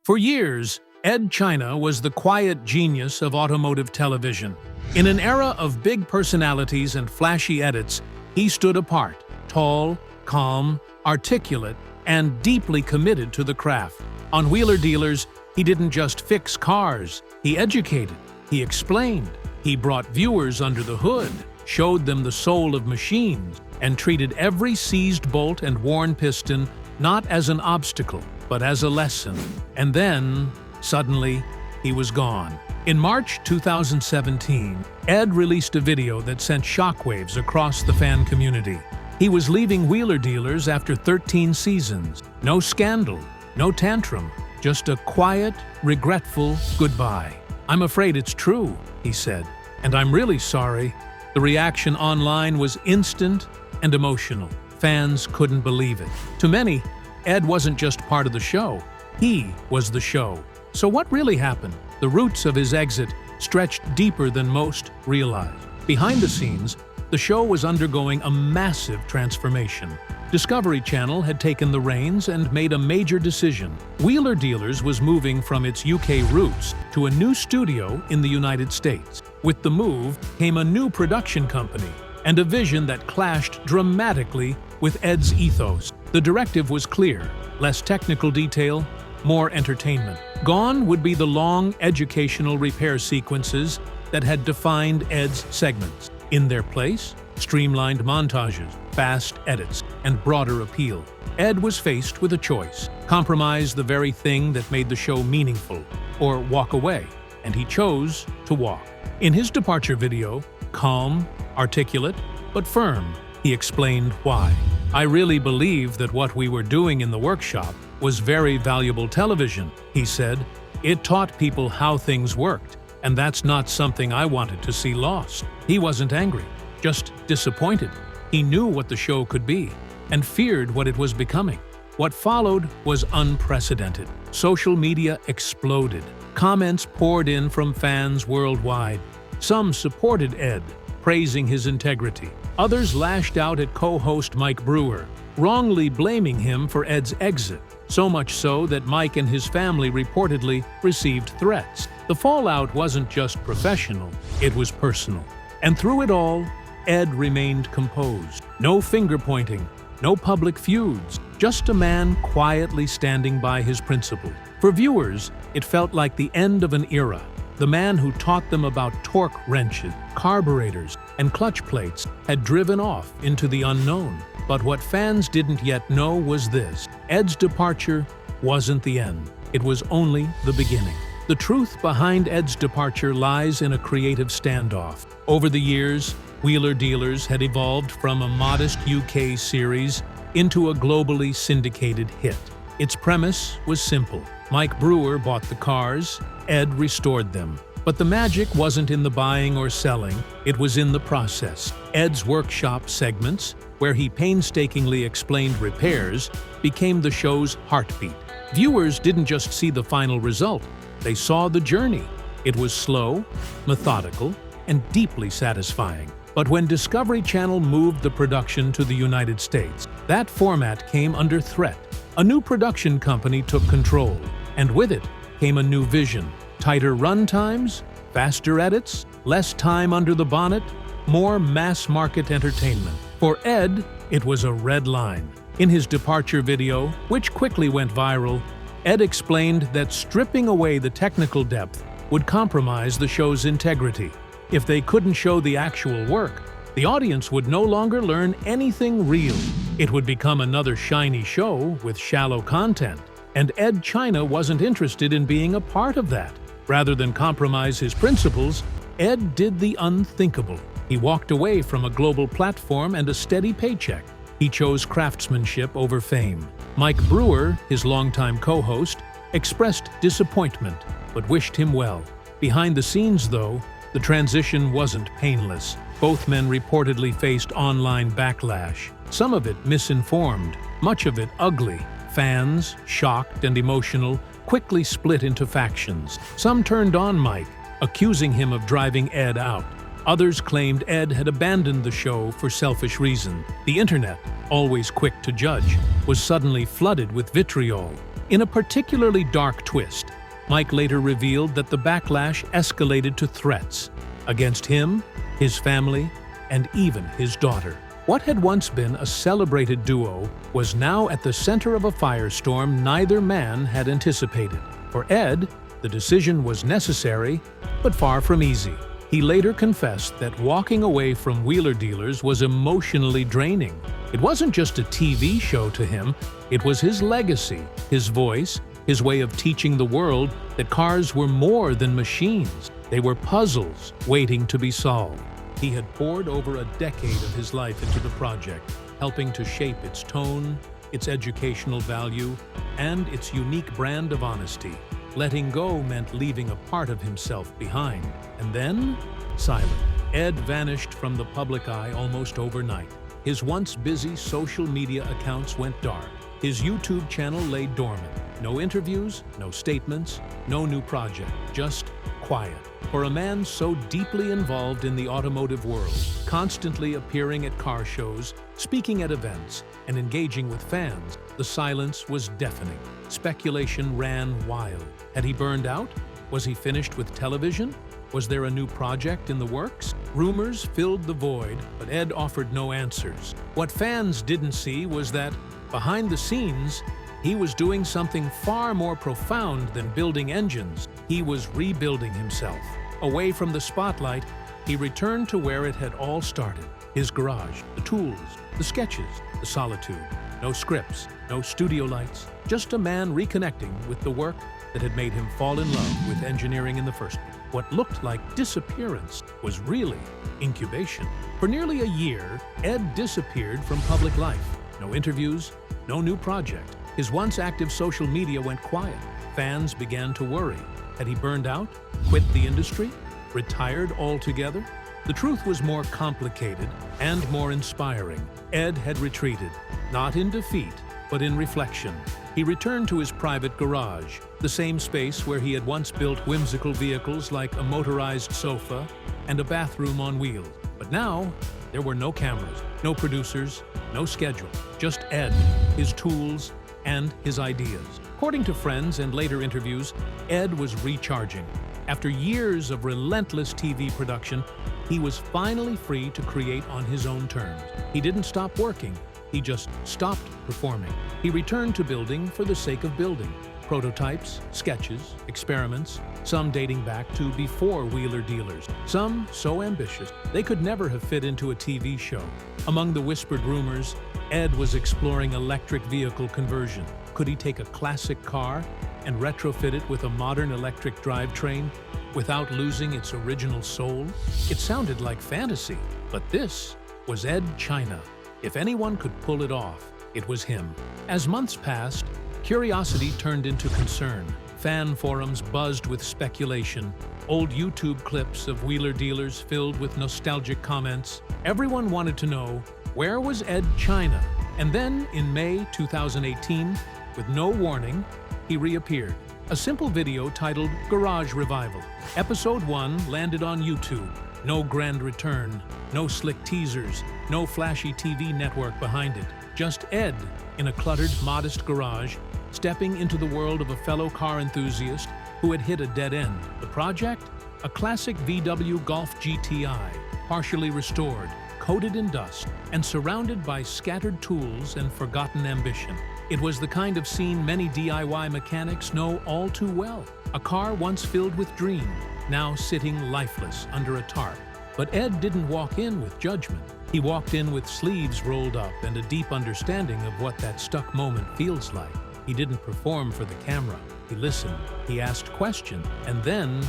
For years, Edd China was the quiet genius of automotive television. In an era of big personalities and flashy edits, he stood apart, tall, calm, articulate, and deeply committed to the craft. On Wheeler Dealers, he didn't just fix cars, he educated, he explained, he brought viewers under the hood, showed them the soul of machines, and treated every seized bolt and worn piston not as an obstacle, but as a lesson. And then, suddenly, he was gone. In March 2017, Edd released a video that sent shockwaves across the fan community. He was leaving Wheeler Dealers after 13 seasons. No scandal, no tantrum, just a quiet, regretful goodbye. "I'm afraid it's true," he said, "and I'm really sorry." The reaction online was instant and emotional. Fans couldn't believe it. To many, Edd wasn't just part of the show, he was the show. So what really happened? The roots of his exit stretched deeper than most realized. Behind the scenes, the show was undergoing a massive transformation. Discovery Channel had taken the reins and made a major decision. Wheeler Dealers was moving from its UK roots to a new studio in the United States. With the move came a new production company and a vision that clashed dramatically with Edd's ethos. The directive was clear: less technical detail, more entertainment. Gone would be the long educational repair sequences that had defined Edd's segments. In their place, streamlined montages, fast edits, and broader appeal. Edd was faced with a choice: compromise the very thing that made the show meaningful, or walk away, and he chose to walk. In his departure video, calm, articulate, but firm, he explained why. "I really believe that what we were doing in the workshop was very valuable television," he said. "It taught people how things worked, and that's not something I wanted to see lost." He wasn't angry, just disappointed. He knew what the show could be, and feared what it was becoming. What followed was unprecedented. Social media exploded. Comments poured in from fans worldwide. Some supported Edd, praising his integrity. Others lashed out at co-host Mike Brewer, wrongly blaming him for Edd's exit, so much so that Mike and his family reportedly received threats. The fallout wasn't just professional, it was personal. And through it all, Edd remained composed. No finger-pointing, no public feuds, just a man quietly standing by his principles. For viewers, it felt like the end of an era. The man who taught them about torque wrenches, carburetors, and clutch plates had driven off into the unknown. But what fans didn't yet know was this: Edd's departure wasn't the end. It was only the beginning. The truth behind Edd's departure lies in a creative standoff. Over the years, Wheeler Dealers had evolved from a modest UK series into a globally syndicated hit. Its premise was simple. Mike Brewer bought the cars, Edd restored them. But the magic wasn't in the buying or selling, it was in the process. Edd's workshop segments, where he painstakingly explained repairs, became the show's heartbeat. Viewers didn't just see the final result, they saw the journey. It was slow, methodical, and deeply satisfying. But when Discovery Channel moved the production to the United States, that format came under threat. A new production company took control, and with it came a new vision. Tighter run times, faster edits, less time under the bonnet, more mass-market entertainment. For Edd, it was a red line. In his departure video, which quickly went viral, Edd explained that stripping away the technical depth would compromise the show's integrity. If they couldn't show the actual work, the audience would no longer learn anything real. It would become another shiny show with shallow content. And Edd China wasn't interested in being a part of that. Rather than compromise his principles, Edd did the unthinkable. He walked away from a global platform and a steady paycheck. He chose craftsmanship over fame. Mike Brewer, his longtime co-host, expressed disappointment, but wished him well. Behind the scenes, though, the transition wasn't painless. Both men reportedly faced online backlash, some of it misinformed, much of it ugly. Fans, shocked and emotional, quickly split into factions. Some turned on Mike, accusing him of driving Edd out. Others claimed Edd had abandoned the show for selfish reasons. The internet, always quick to judge, was suddenly flooded with vitriol. In a particularly dark twist, Mike later revealed that the backlash escalated to threats against him, his family, and even his daughter. What had once been a celebrated duo was now at the center of a firestorm neither man had anticipated. For Edd, the decision was necessary, but far from easy. He later confessed that walking away from wheeler dealers was emotionally draining. It wasn't just a TV show to him, it was his legacy, his voice, his way of teaching the world that cars were more than machines. They were puzzles waiting to be solved. He had poured over a decade of his life into the project, helping to shape its tone, its educational value, and its unique brand of honesty. Letting go meant leaving a part of himself behind. And then, silent. Edd vanished from the public eye almost overnight. His once busy social media accounts went dark. His YouTube channel lay dormant. No interviews, no statements, no new project, just quiet. For a man so deeply involved in the automotive world, constantly appearing at car shows, speaking at events, and engaging with fans, the silence was deafening. Speculation ran wild. Had he burned out? Was he finished with television? Was there a new project in the works? Rumors filled the void, but Edd offered no answers. What fans didn't see was that, behind the scenes, he was doing something far more profound than building engines. He was rebuilding himself. Away from the spotlight, he returned to where it had all started. His garage, the tools, the sketches, the solitude. No scripts, no studio lights, just a man reconnecting with the work that had made him fall in love with engineering in the first place. What looked like disappearance was really incubation. For nearly a year, Edd disappeared from public life. No interviews, no new project. His once active social media went quiet. Fans began to worry. Had he burned out? Quit the industry? Retired altogether? The truth was more complicated and more inspiring. Edd had retreated, not in defeat, but in reflection. He returned to his private garage, the same space where he had once built whimsical vehicles like a motorized sofa and a bathroom on wheels. But now, there were no cameras, no producers, no schedule, just Edd, his tools, and his ideas. According to friends and later interviews, Edd was recharging. After years of relentless TV production, he was finally free to create on his own terms. He didn't stop working, he just stopped performing. He returned to building for the sake of building. Prototypes, sketches, experiments, some dating back to before wheeler dealers, some so ambitious they could never have fit into a TV show. Among the whispered rumors, Edd was exploring electric vehicle conversion. Could he take a classic car and retrofit it with a modern electric drivetrain without losing its original soul? It sounded like fantasy, but this was Edd China. If anyone could pull it off, it was him. As months passed, curiosity turned into concern. Fan forums buzzed with speculation. Old YouTube clips of wheeler dealers filled with nostalgic comments. Everyone wanted to know, where was Edd China? And then, in May 2018, with no warning, he reappeared. A simple video titled Garage Revival. Episode 1 landed on YouTube. No grand return, no slick teasers, no flashy TV network behind it. Just Edd in a cluttered, modest garage, stepping into the world of a fellow car enthusiast who had hit a dead end. The project? A classic VW Golf GTI, partially restored, coated in dust, and surrounded by scattered tools and forgotten ambition. It was the kind of scene many DIY mechanics know all too well. A car once filled with dream, now sitting lifeless under a tarp. But Edd didn't walk in with judgment. He walked in with sleeves rolled up and a deep understanding of what that stuck moment feels like. He didn't perform for the camera. He listened, he asked questions, and then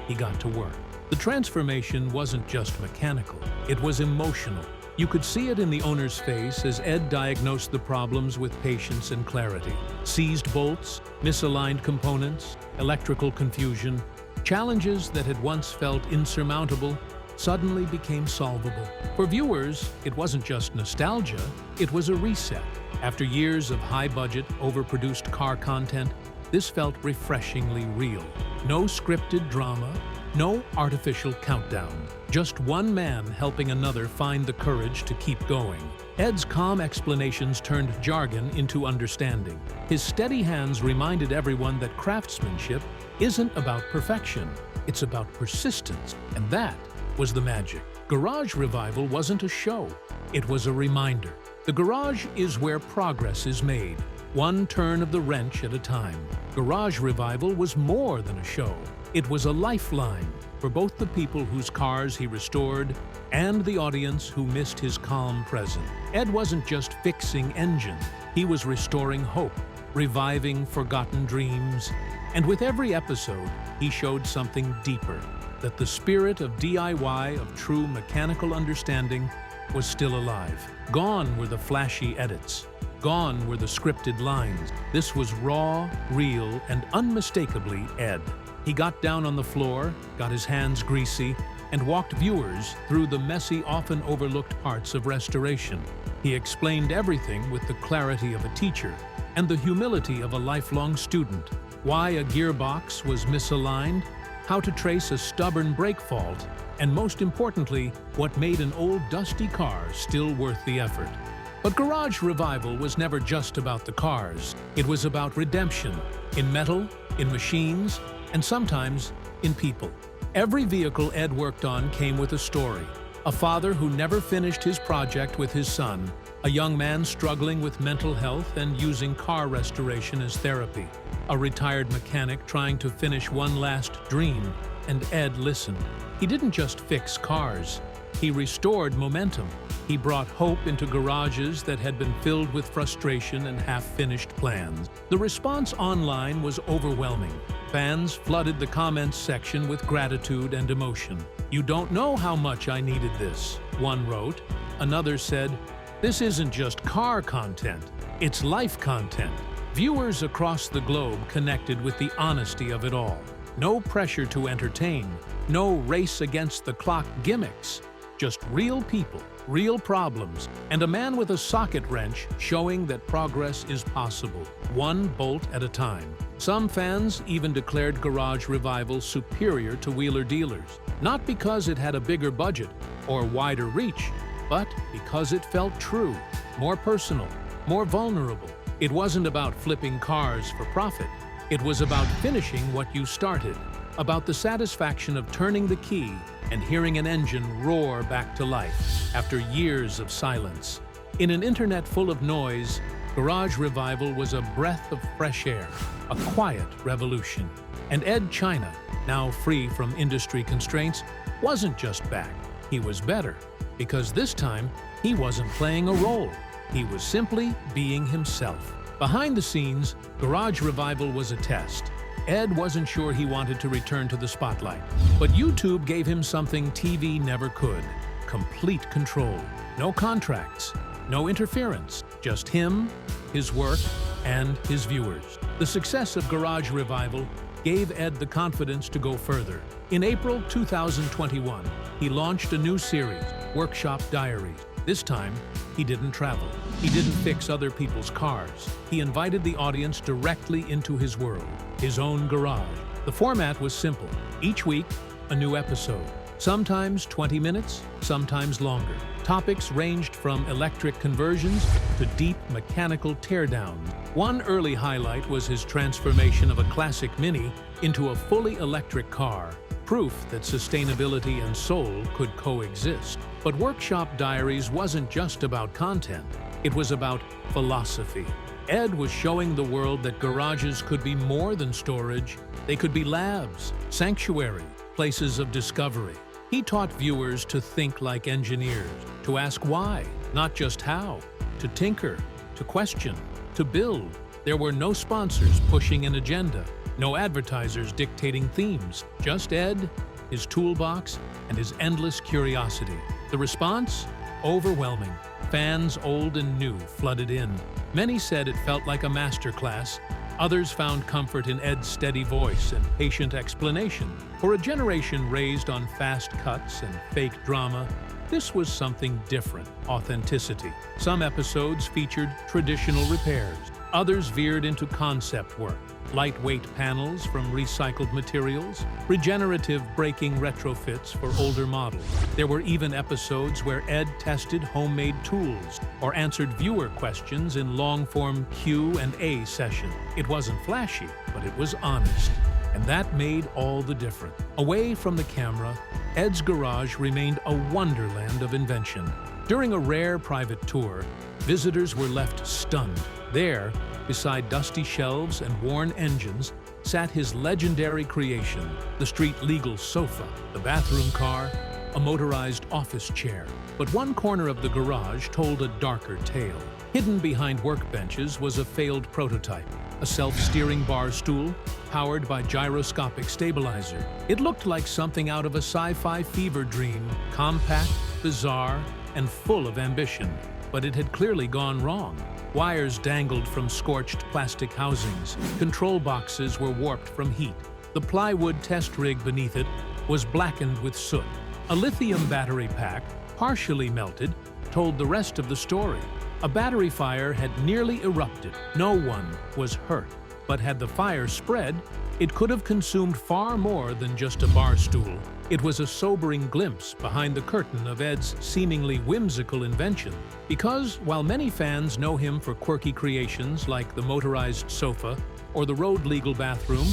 he got to work. The transformation wasn't just mechanical, it was emotional. You could see it in the owner's face as Edd diagnosed the problems with patience and clarity. Seized bolts, misaligned components, electrical confusion, challenges that had once felt insurmountable suddenly became solvable. For viewers, it wasn't just nostalgia, it was a reset. After years of high-budget, overproduced car content, this felt refreshingly real. No scripted drama, No artificial countdown. Just one man helping another find the courage to keep going. Edd's calm explanations turned jargon into understanding. His steady hands reminded everyone that craftsmanship isn't about perfection. It's about persistence, and that was the magic. Garage Revival wasn't a show. It was a reminder. The garage is where progress is made, one turn of the wrench at a time. Garage Revival was more than a show. It was a lifeline for both the people whose cars he restored and the audience who missed his calm presence. Edd wasn't just fixing engines. He was restoring hope, reviving forgotten dreams, and with every episode, he showed something deeper, that the spirit of DIY, of true mechanical understanding, was still alive. Gone were the flashy edits. Gone were the scripted lines. This was raw, real, and unmistakably Edd. He got down on the floor, got his hands greasy, and walked viewers through the messy, often overlooked parts of restoration. He explained everything with the clarity of a teacher and the humility of a lifelong student. Why a gearbox was misaligned, how to trace a stubborn brake fault, and most importantly, what made an old dusty car still worth the effort. But Garage Revival was never just about the cars. It was about redemption, in metal, in machines, and sometimes in people. Every vehicle Edd worked on came with a story. A father who never finished his project with his son, a young man struggling with mental health and using car restoration as therapy, a retired mechanic trying to finish one last dream, and Edd listened. He didn't just fix cars. He restored momentum. He brought hope into garages that had been filled with frustration and half-finished plans. The response online was overwhelming. Fans flooded the comments section with gratitude and emotion. "You don't know how much I needed this," one wrote. Another said, "This isn't just car content, it's life content." Viewers across the globe connected with the honesty of it all. No pressure to entertain, no race against the clock gimmicks. Just real people, real problems, and a man with a socket wrench showing that progress is possible, one bolt at a time. Some fans even declared Garage Revival superior to Wheeler Dealers, not because it had a bigger budget or wider reach, but because it felt true, more personal, more vulnerable. It wasn't about flipping cars for profit. It was about finishing what you started, about the satisfaction of turning the key and hearing an engine roar back to life after years of silence. In an internet full of noise, Garage Revival was a breath of fresh air, a quiet revolution. And Edd China, now free from industry constraints, wasn't just back. He was better, because this time he wasn't playing a role. He was simply being himself. Behind the scenes, Garage Revival was a test. Edd wasn't sure he wanted to return to the spotlight, but YouTube gave him something TV never could: complete control. No contracts, no interference, just him, his work, and his viewers. The success of Garage Revival gave Edd the confidence to go further. In April 2021, he launched a new series, Workshop Diaries. This time, he didn't travel. He didn't fix other people's cars. He invited the audience directly into his world, his own garage. The format was simple. Each week, a new episode. Sometimes 20 minutes, sometimes longer. Topics ranged from electric conversions to deep mechanical teardowns. One early highlight was his transformation of a classic Mini into a fully electric car, proof that sustainability and soul could coexist. But Workshop Diaries wasn't just about content. It was about philosophy. Edd was showing the world that garages could be more than storage. They could be labs, sanctuaries, places of discovery. He taught viewers to think like engineers, to ask why, not just how, to tinker, to question, to build. There were no sponsors pushing an agenda, no advertisers dictating themes, just Edd, his toolbox, and his endless curiosity. The response? Overwhelming. Fans old and new flooded in. Many said it felt like a masterclass. Others found comfort in Edd's steady voice and patient explanation. For a generation raised on fast cuts and fake drama, this was something different: authenticity. Some episodes featured traditional repairs. Others veered into concept work, lightweight panels from recycled materials, regenerative braking retrofits for older models. There were even episodes where Edd tested homemade tools or answered viewer questions in long-form Q&A sessions. It wasn't flashy, but it was honest. And that made all the difference. Away from the camera, Edd's garage remained a wonderland of invention. During a rare private tour, visitors were left stunned. There, beside dusty shelves and worn engines, sat his legendary creation, the street-legal sofa, the bathroom car, a motorized office chair. But one corner of the garage told a darker tale. Hidden behind workbenches was a failed prototype, a self-steering bar stool powered by gyroscopic stabilizer. It looked like something out of a sci-fi fever dream, compact, bizarre, and full of ambition. But it had clearly gone wrong. Wires dangled from scorched plastic housings. Control boxes were warped from heat. The plywood test rig beneath it was blackened with soot. A lithium battery pack, partially melted, told the rest of the story. A battery fire had nearly erupted. No one was hurt. But had the fire spread, it could have consumed far more than just a bar stool. It was a sobering glimpse behind the curtain of Edd's seemingly whimsical invention. Because while many fans know him for quirky creations like the motorized sofa or the road-legal bathroom,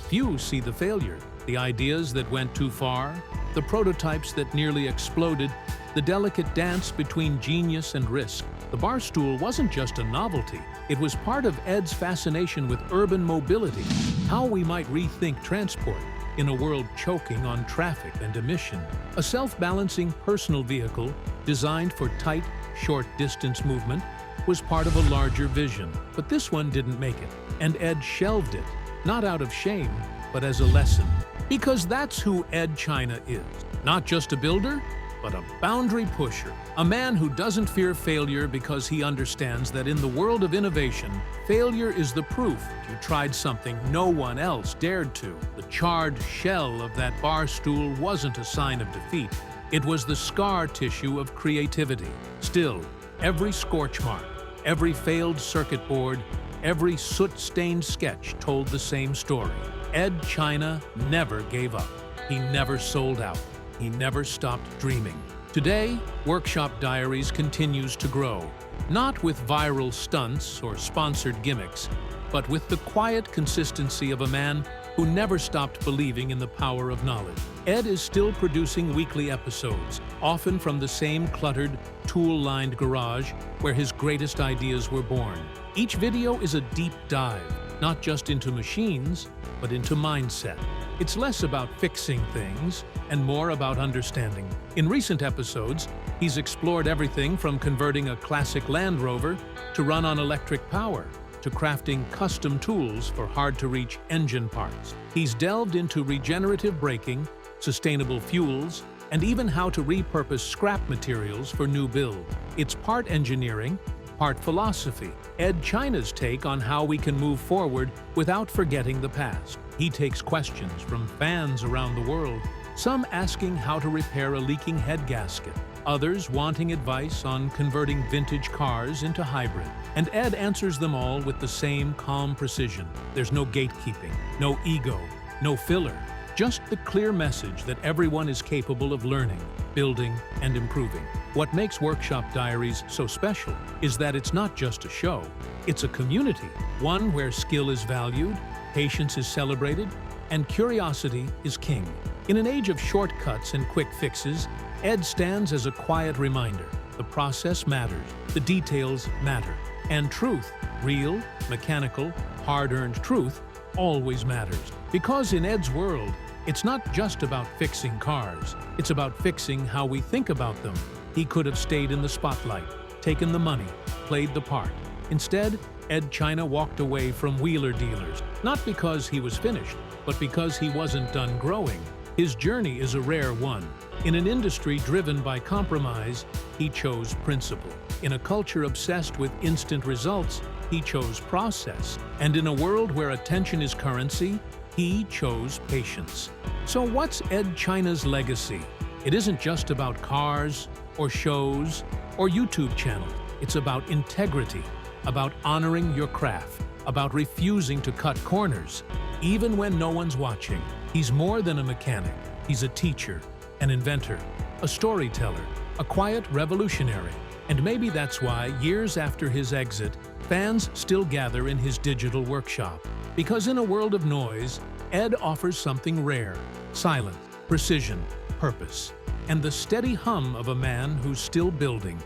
few see the failure, the ideas that went too far, the prototypes that nearly exploded, the delicate dance between genius and risk. The bar stool wasn't just a novelty, it was part of Edd's fascination with urban mobility, how we might rethink transport in a world choking on traffic and emission. A self-balancing personal vehicle designed for tight, short-distance movement was part of a larger vision. But this one didn't make it, and Edd shelved it, not out of shame, but as a lesson. Because that's who Edd China is. Not just a builder, but a boundary pusher. A man who doesn't fear failure because he understands that in the world of innovation, failure is the proof you tried something no one else dared to. The charred shell of that bar stool wasn't a sign of defeat. It was the scar tissue of creativity. Still, every scorch mark, every failed circuit board, every soot-stained sketch told the same story. Edd China never gave up. He never sold out. He never stopped dreaming. Today, Workshop Diaries continues to grow, not with viral stunts or sponsored gimmicks, but with the quiet consistency of a man who never stopped believing in the power of knowledge. Edd is still producing weekly episodes, often from the same cluttered, tool-lined garage where his greatest ideas were born. Each video is a deep dive, not just into machines, but into mindset. It's less about fixing things and more about understanding. In recent episodes, he's explored everything from converting a classic Land Rover to run on electric power, to crafting custom tools for hard-to-reach engine parts. He's delved into regenerative braking, sustainable fuels, and even how to repurpose scrap materials for new builds. It's part engineering, part philosophy. Edd China's take on how we can move forward without forgetting the past. He takes questions from fans around the world, some asking how to repair a leaking head gasket, others wanting advice on converting vintage cars into hybrid. And Edd answers them all with the same calm precision. There's no gatekeeping, no ego, no filler, just the clear message that everyone is capable of learning, building, and improving. What makes Workshop Diaries so special is that it's not just a show, it's a community, one where skill is valued, patience is celebrated, and curiosity is king. In an age of shortcuts and quick fixes, Edd stands as a quiet reminder. The process matters, the details matter, and truth, real, mechanical, hard-earned truth, always matters. Because in Edd's world, it's not just about fixing cars, it's about fixing how we think about them. He could have stayed in the spotlight, taken the money, played the part. Instead, Edd China walked away from wheeler dealers, not because he was finished, but because he wasn't done growing. His journey is a rare one. In an industry driven by compromise, he chose principle. In a culture obsessed with instant results, he chose process. And in a world where attention is currency, he chose patience. So what's Edd China's legacy? It isn't just about cars, or shows, or YouTube channel. It's about integrity. about honoring your craft, about refusing to cut corners, even when no one's watching. He's more than a mechanic. He's a teacher, an inventor, a storyteller, a quiet revolutionary. And maybe that's why, years after his exit, fans still gather in his digital workshop. Because in a world of noise, Edd offers something rare: silence, precision, purpose, and the steady hum of a man who's still building.